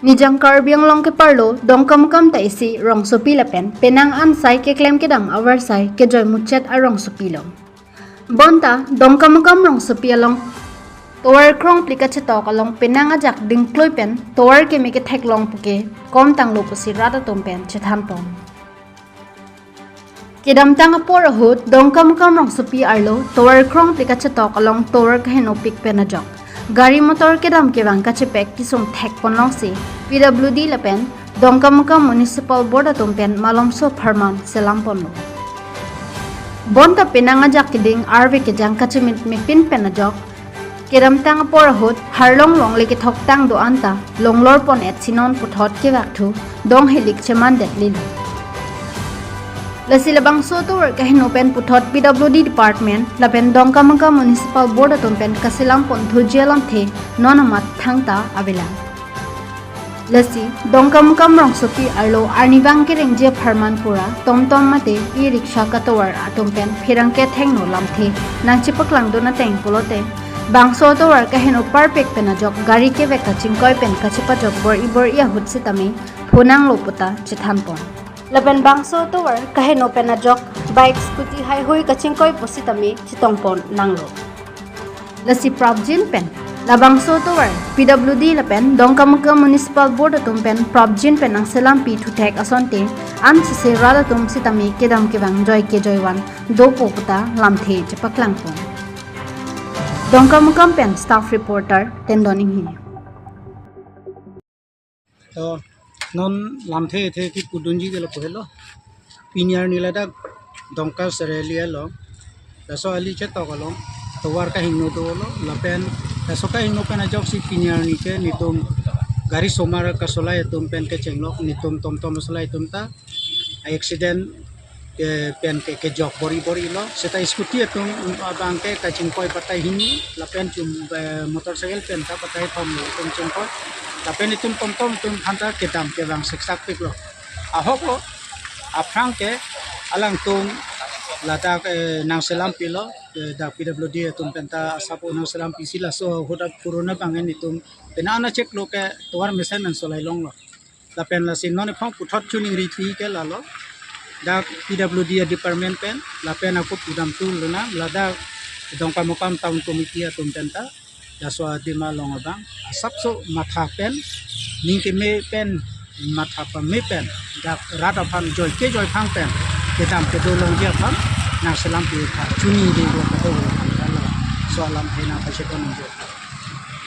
Nijang karbiang long ke parlo dongkamukam ta isi rong sopi lapen penang ansai ke klem kedam awarsai ke joy mucet a rong sopi long. Bonta dongkamukam rong sopi along tovar krongphli kachetok along penang ajak ding kloi pen tovar ke meke thek long puke kom tang lo pusi rada tom pen chethan pom. Kedam tang apor ahut dongkamukam rong sopi arlo tovar krongphli kachetok along tovar kaheno pik pen ajak. Gari motor kedam ke bang kachepek kisung thek ponlong si PWD lapen Dongkamukam Municipal Board atumpen malomso Farman selam ponlo. Bonta penang ajak keding RV ke jang kachemit mipin penajok kedam tang porahut harlong long leke thok tang do anta longlor pon et sinon puthot ke waktu dong helik cheman det lil. Lasilabang soto work kahin open puthot PWD department lapen Dongkamukam Municipal Board atumpen kasilam pon thujelam the nonamat thangta abelang. Lasi Dongkamukam rong sopi arlo arnibang ke rengje Farman pura tom mate e-rickshaw katawar atumpen phirangke thengno lamthe nangchipak langdona teng polote bangso tawar kaheno perfect penajok gari ke veka chingkoi pen kachipa jok bor ia hutsitami phonang loputa chithanpon laben bangso tawar kaheno penajok bike scooty hai hoi kachingkoi positami chitongpon nanglo lasi probjin pen labang sotower PWD lapen Dongkamukam Municipal Board atumpen probjin pen ang selam pi thutek asonte an se rada tum sitami kedam kebang joy ke joywan do poputa lamthe chepaklang pon Dongkamukam pen staff reporter tendoning hi तो non lamthe the ki kudunji de lo pohelo piniar nilada dongka serelia lo so ali che to lo tovar ka hinno do lo lapen so ka hinno pen ajok si piniar ni ke nitum gari somar ka solai tum pen ke chenglok nitum tom solai tum ta accident ke pen ke jok bori lo seta scooty tum abang ke ka chingkoi patai hini lapen chum motorcycle pen ka patai thom lo tum chingkoi tapi nitum tom tum hantar kedam ke bang seksak pik lo ahok lo aphan ke alang tum lada ke nang selam pilo da PWD tum penta sapo nang selam pisila so hoda corona bang nitum penana cek lo ke toar mesen nan solai long lo la pen la sin non phong puthot tuning ritwi ke la lo da PWD department pen la pen aku pudam tu luna lada Dongkamukam town committee tum penta da so adima long bang sabso matha pen ningke me pen matha pa me pen da rada phan joy ke joy phang pen ke dam ke do long dia phan nang selam pi tha chuni de lo ka do so alam hena pa che kon